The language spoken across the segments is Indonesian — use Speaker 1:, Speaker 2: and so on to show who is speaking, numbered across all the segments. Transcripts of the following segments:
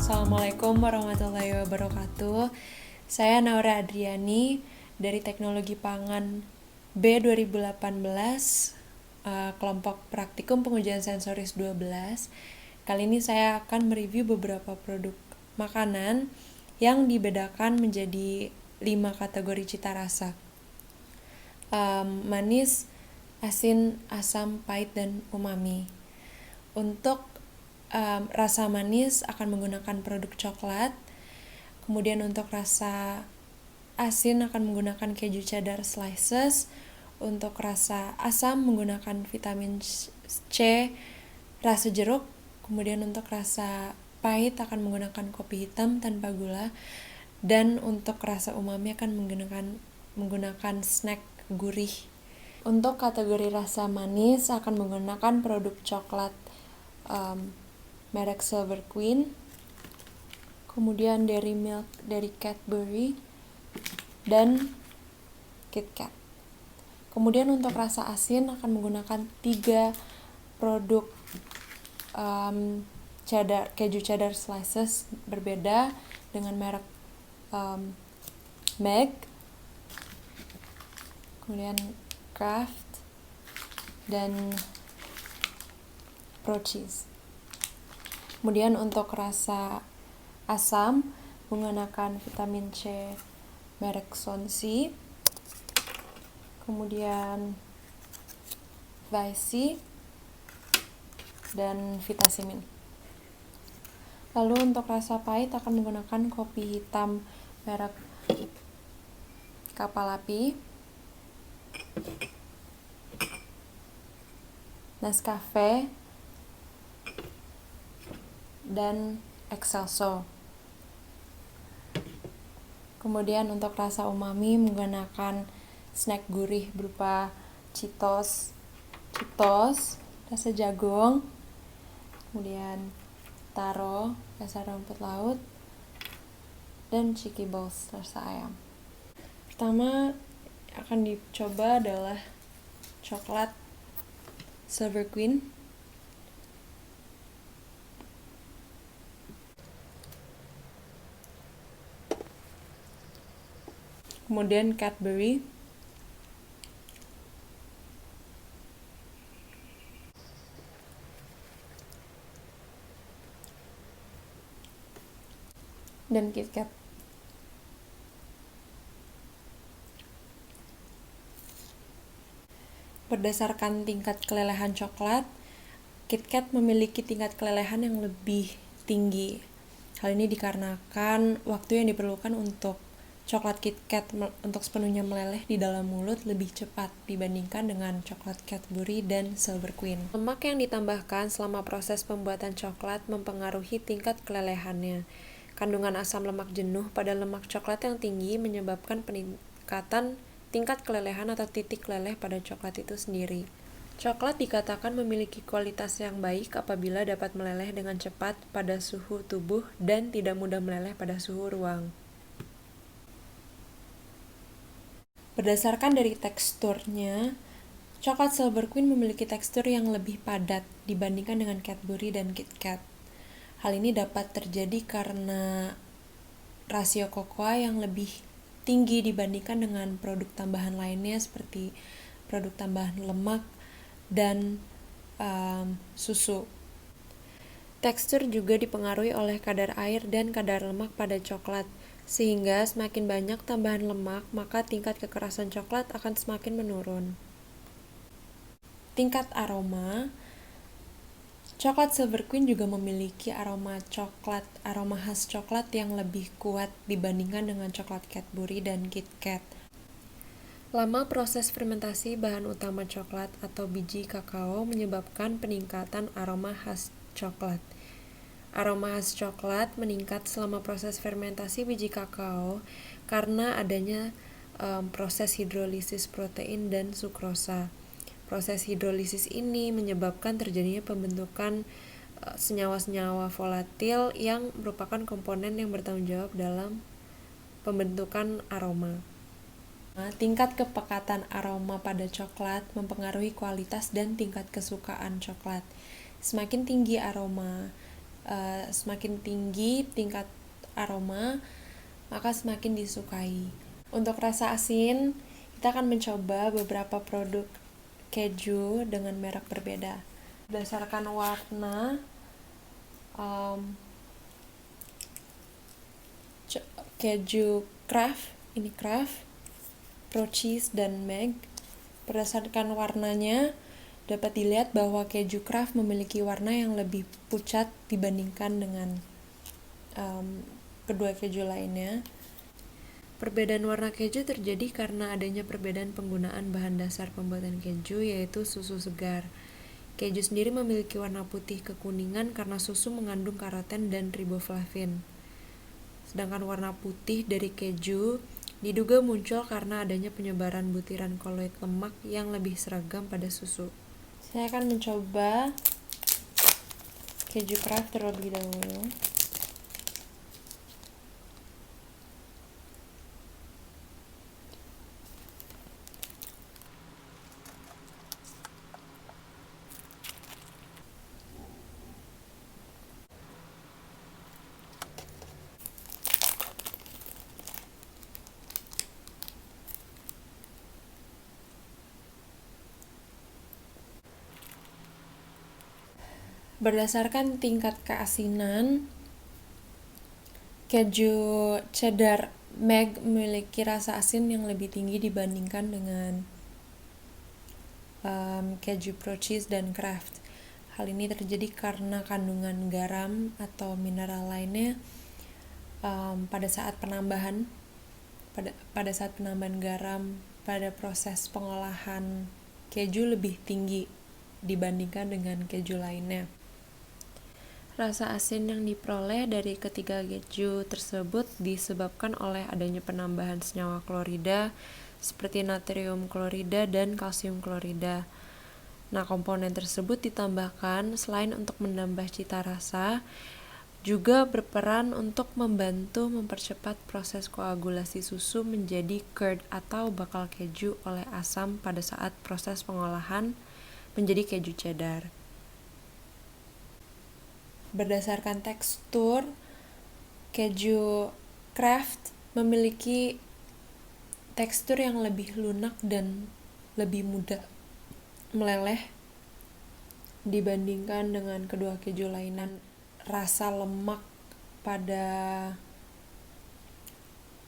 Speaker 1: Assalamualaikum warahmatullahi wabarakatuh. Saya Naura Adriani dari Teknologi Pangan B 2018, kelompok praktikum pengujian sensoris 12. Kali ini saya akan mereview beberapa produk makanan yang dibedakan menjadi 5 kategori cita rasa. Manis, asin, asam, pahit, dan umami. Untuk rasa manis akan menggunakan produk coklat. Kemudian untuk rasa asin akan menggunakan keju cheddar slices. Untuk rasa asam menggunakan vitamin C, rasa jeruk. Kemudian untuk rasa pahit akan menggunakan kopi hitam tanpa gula. Dan untuk rasa umami akan menggunakan snack gurih. Untuk kategori rasa manis akan menggunakan produk coklat merek Silver Queen, kemudian Dairy Milk dari Cadbury, dan KitKat. Kemudian untuk rasa asin akan menggunakan 3 produk keju cheddar slices berbeda dengan merek Meg, kemudian Kraft, dan Pro Cheese. Kemudian untuk rasa asam menggunakan vitamin C merek Sonsi, kemudian Vichy, dan Vitamin. Lalu untuk rasa pahit akan menggunakan kopi hitam merek Kapal Api, Nescafe, dan Excelso. Kemudian untuk rasa umami menggunakan snack gurih berupa Cheetos rasa jagung, kemudian Taro rasa rumput laut, dan Cheeky Balls rasa ayam. Pertama akan dicoba adalah coklat Silver Queen. Kemudian Cadbury, dan KitKat. Berdasarkan tingkat kelelehan coklat, KitKat memiliki tingkat kelelehan yang lebih tinggi. Hal ini dikarenakan waktu yang diperlukan untuk coklat KitKat untuk sepenuhnya meleleh di dalam mulut lebih cepat dibandingkan dengan coklat Cadbury dan Silver Queen. Lemak yang ditambahkan selama proses pembuatan coklat mempengaruhi tingkat kelelehannya. Kandungan asam lemak jenuh pada lemak coklat yang tinggi menyebabkan peningkatan tingkat kelelehan atau titik leleh pada coklat itu sendiri. Coklat dikatakan memiliki kualitas yang baik apabila dapat meleleh dengan cepat pada suhu tubuh dan tidak mudah meleleh pada suhu ruang. Berdasarkan dari teksturnya, coklat Silver Queen memiliki tekstur yang lebih padat dibandingkan dengan Cadbury dan KitKat. Hal ini dapat terjadi karena rasio kokoa yang lebih tinggi dibandingkan dengan produk tambahan lainnya seperti produk tambahan lemak dan susu. Tekstur juga dipengaruhi oleh kadar air dan kadar lemak pada coklat, sehingga semakin banyak tambahan lemak, maka tingkat kekerasan coklat akan semakin menurun. Tingkat aroma, coklat Silver Queen juga memiliki aroma khas coklat yang lebih kuat dibandingkan dengan coklat Cadbury dan KitKat. Lama proses fermentasi bahan utama coklat atau biji kakao menyebabkan peningkatan aroma khas coklat. Aroma khas coklat meningkat selama proses fermentasi biji kakao karena adanya proses hidrolisis protein dan sukrosa. Proses hidrolisis ini menyebabkan terjadinya pembentukan senyawa-senyawa volatil yang merupakan komponen yang bertanggung jawab dalam pembentukan aroma. Tingkat kepekatan aroma pada coklat mempengaruhi kualitas dan tingkat kesukaan coklat. Semakin tinggi aroma semakin tinggi tingkat aroma, maka semakin disukai. Untuk rasa asin, kita akan mencoba beberapa produk keju dengan merek berbeda. Berdasarkan warna, keju Kraft, ini Kraft, Pro Cheese, dan Meg. Berdasarkan warnanya, dapat dilihat bahwa keju Kraft memiliki warna yang lebih pucat dibandingkan dengan kedua keju lainnya. Perbedaan warna keju terjadi karena adanya perbedaan penggunaan bahan dasar pembuatan keju, yaitu susu segar. Keju sendiri memiliki warna putih kekuningan karena susu mengandung karoten dan riboflavin. Sedangkan warna putih dari keju diduga muncul karena adanya penyebaran butiran koloid lemak yang lebih seragam pada susu. Saya akan mencoba keju Kraft terlebih dahulu. Berdasarkan tingkat keasinan, keju cheddar Meg memiliki rasa asin yang lebih tinggi dibandingkan dengan keju Pro Cheese dan Kraft. Hal ini terjadi karena kandungan garam atau mineral lainnya pada saat penambahan garam pada proses pengolahan keju lebih tinggi dibandingkan dengan keju lainnya. Rasa asin yang diperoleh dari ketiga keju tersebut disebabkan oleh adanya penambahan senyawa klorida seperti natrium klorida dan kalsium klorida. Nah, komponen tersebut ditambahkan selain untuk menambah cita rasa, juga berperan untuk membantu mempercepat proses koagulasi susu menjadi curd atau bakal keju oleh asam pada saat proses pengolahan menjadi keju cheddar. Berdasarkan tekstur, keju Kraft memiliki tekstur yang lebih lunak dan lebih mudah meleleh dibandingkan dengan kedua keju lainnya. Rasa lemak pada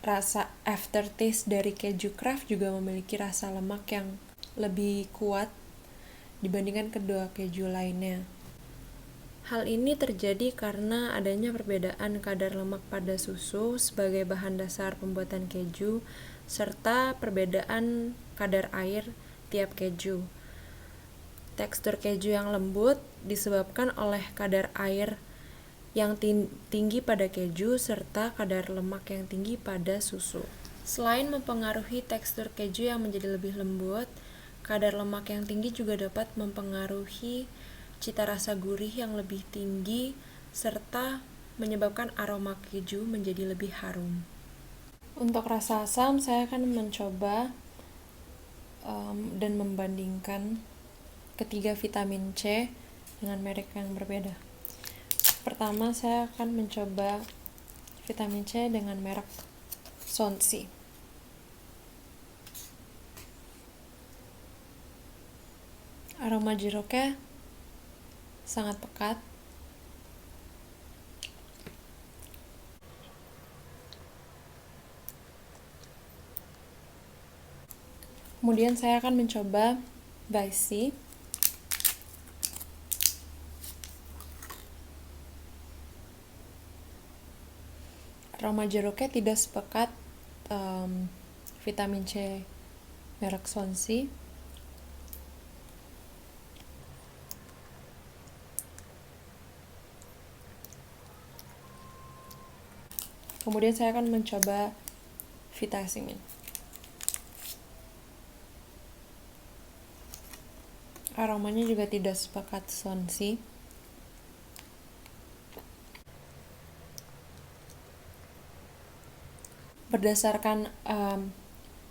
Speaker 1: rasa aftertaste dari keju Kraft juga memiliki rasa lemak yang lebih kuat dibandingkan kedua keju lainnya. Hal ini terjadi karena adanya perbedaan kadar lemak pada susu sebagai bahan dasar pembuatan keju, serta perbedaan kadar air tiap keju. Tekstur keju yang lembut disebabkan oleh kadar air yang tinggi pada keju serta kadar lemak yang tinggi pada susu. Selain mempengaruhi tekstur keju yang menjadi lebih lembut, kadar lemak yang tinggi juga dapat mempengaruhi cita rasa gurih yang lebih tinggi serta menyebabkan aroma keju menjadi lebih harum. Untuk rasa asam, saya akan mencoba dan membandingkan ketiga vitamin C dengan merek yang berbeda. Pertama, saya akan mencoba vitamin C dengan merek Sonsi. Aroma jeruknya sangat pekat. Kemudian saya akan mencoba Vice. Aroma jeruknya tidak sepekat vitamin C merek Sonsi. Kemudian saya akan mencoba Vitamin. Aromanya juga tidak sepekat Sonsi. Berdasarkan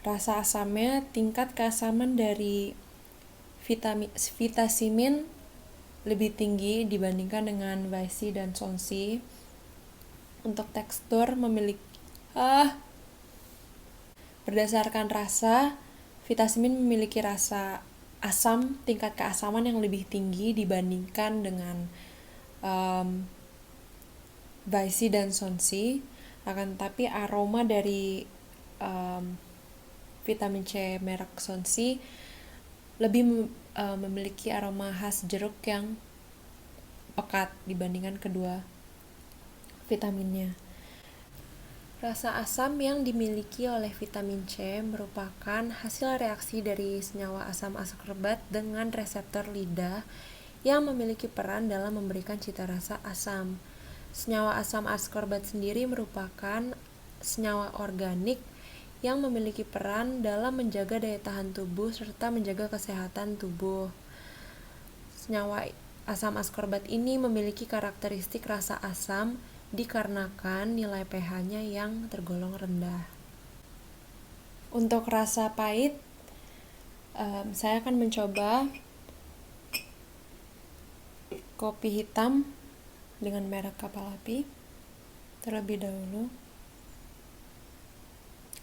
Speaker 1: rasa asamnya, tingkat keasaman dari Vitamin lebih tinggi dibandingkan dengan Vici dan Sonsi. Untuk tekstur berdasarkan rasa, Vitamin memiliki rasa asam, tingkat keasaman yang lebih tinggi dibandingkan dengan Vici dan Sonsi. Akan tetapi aroma dari vitamin C merek Sonsi lebih memiliki aroma khas jeruk yang pekat dibandingkan kedua vitaminnya. Rasa asam yang dimiliki oleh vitamin C merupakan hasil reaksi dari senyawa asam askorbat dengan reseptor lidah yang memiliki peran dalam memberikan cita rasa asam. Senyawa asam askorbat sendiri merupakan senyawa organik yang memiliki peran dalam menjaga daya tahan tubuh serta menjaga kesehatan tubuh. Senyawa asam askorbat ini memiliki karakteristik rasa asam dikarenakan nilai pH-nya yang tergolong rendah. Untuk rasa pahit, saya akan mencoba kopi hitam dengan merek Kapal Api terlebih dahulu.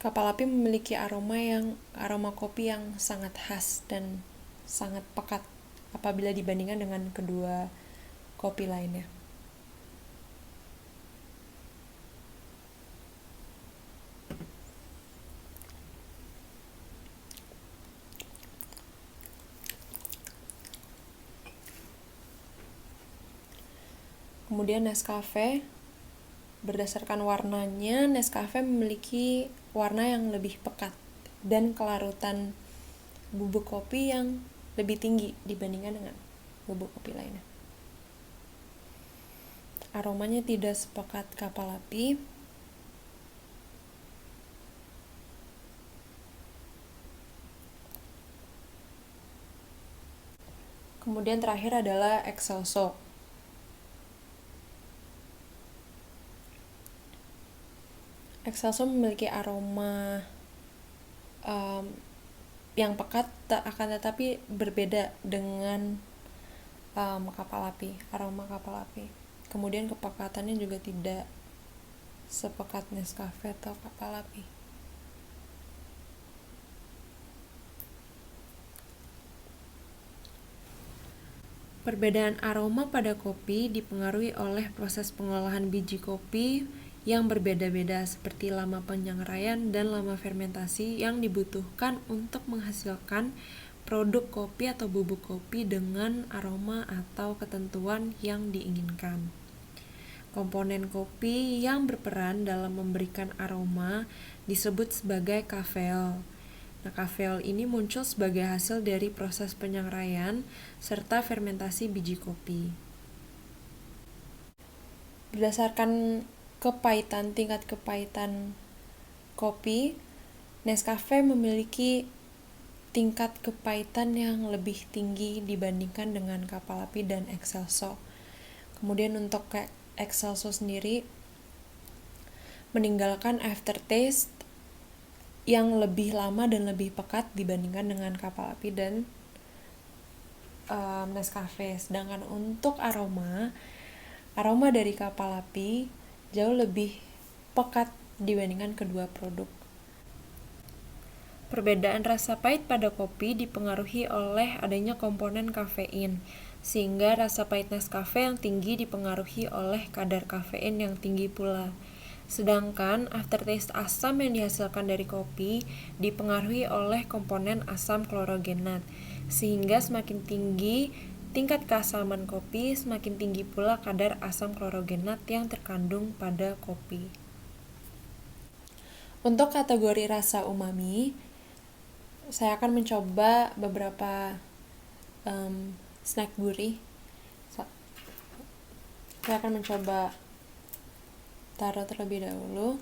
Speaker 1: Kapal Api memiliki aroma kopi yang sangat khas dan sangat pekat apabila dibandingkan dengan kedua kopi lainnya. Kemudian Nescafe, berdasarkan warnanya, Nescafe memiliki warna yang lebih pekat dan kelarutan bubuk kopi yang lebih tinggi dibandingkan dengan bubuk kopi lainnya. Aromanya tidak sepekat Kapal Api. Kemudian terakhir adalah Excelso. Excelso memiliki aroma yang pekat akan tetapi berbeda dengan Kapal Api, aroma Kapal Api. Kemudian kepekatannya juga tidak sepekat Nescafe atau Kapal Api. Perbedaan aroma pada kopi dipengaruhi oleh proses pengolahan biji kopi yang berbeda-beda seperti lama penyangrai dan lama fermentasi yang dibutuhkan untuk menghasilkan produk kopi atau bubuk kopi dengan aroma atau ketentuan yang diinginkan. Komponen kopi yang berperan dalam memberikan aroma disebut sebagai kafeol. Nah, kafeol ini muncul sebagai hasil dari proses penyangrai serta fermentasi biji kopi. Berdasarkan tingkat kepahitan kopi, Nescafe memiliki tingkat kepahitan yang lebih tinggi dibandingkan dengan Kapal Api dan Excelso. Kemudian untuk Excelso sendiri meninggalkan aftertaste yang lebih lama dan lebih pekat dibandingkan dengan Kapal Api dan Nescafe. Sedangkan untuk aroma dari Kapal Api jauh lebih pekat dibandingkan kedua produk. Perbedaan rasa pahit pada kopi dipengaruhi oleh adanya komponen kafein, sehingga rasa pahit Nescafe yang tinggi dipengaruhi oleh kadar kafein yang tinggi pula. Sedangkan aftertaste asam yang dihasilkan dari kopi dipengaruhi oleh komponen asam klorogenat, sehingga semakin tinggi tingkat keasaman kopi, semakin tinggi pula kadar asam klorogenat yang terkandung pada kopi. Untuk kategori rasa umami, saya akan mencoba beberapa snack gurih. Saya akan mencoba taro terlebih dahulu.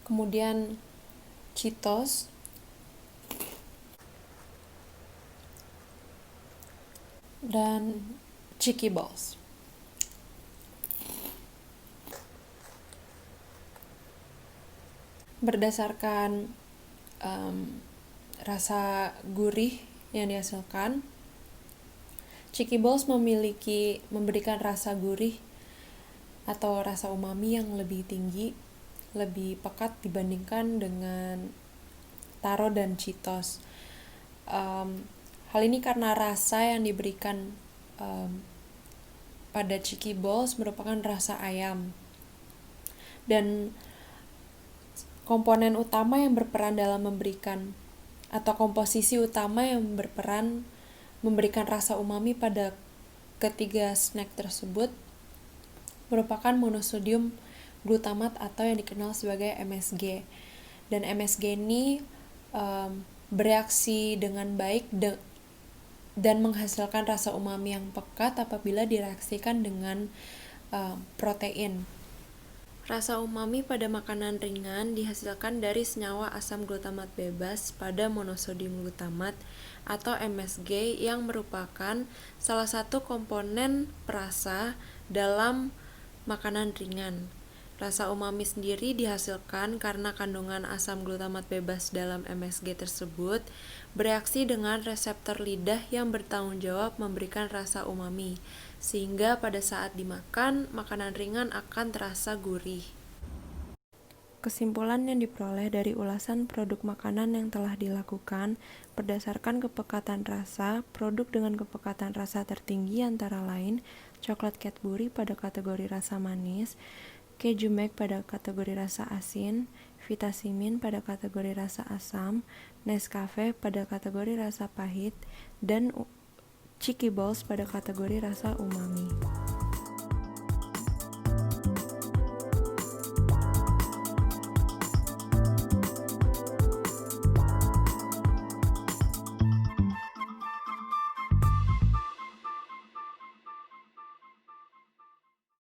Speaker 1: Kemudian Cheetos, dan Cheeky Balls. Berdasarkan rasa gurih yang dihasilkan. Cheeky Balls memberikan rasa gurih atau rasa umami yang lebih tinggi, lebih pekat dibandingkan dengan Taro dan Cheetos. Hal ini karena rasa yang diberikan pada Cheeky Balls merupakan rasa ayam. Dan komponen utama yang berperan dalam memberikan atau komposisi utama yang berperan memberikan rasa umami pada ketiga snack tersebut merupakan monosodium glutamat atau yang dikenal sebagai MSG. Dan MSG ini bereaksi dengan baik dan menghasilkan rasa umami yang pekat apabila direaksikan dengan protein. Rasa umami pada makanan ringan dihasilkan dari senyawa asam glutamat bebas pada monosodium glutamat atau MSG yang merupakan salah satu komponen perasa dalam makanan ringan. Rasa umami sendiri dihasilkan karena kandungan asam glutamat bebas dalam MSG tersebut bereaksi dengan reseptor lidah yang bertanggung jawab memberikan rasa umami, sehingga pada saat dimakan, makanan ringan akan terasa gurih. Kesimpulan yang diperoleh dari ulasan produk makanan yang telah dilakukan berdasarkan kepekatan rasa, produk dengan kepekatan rasa tertinggi antara lain coklat Cadbury pada kategori rasa manis, keju Mac pada kategori rasa asin, Vitasimin pada kategori rasa asam, Nescafe pada kategori rasa pahit, dan Cheeky Balls pada kategori rasa umami.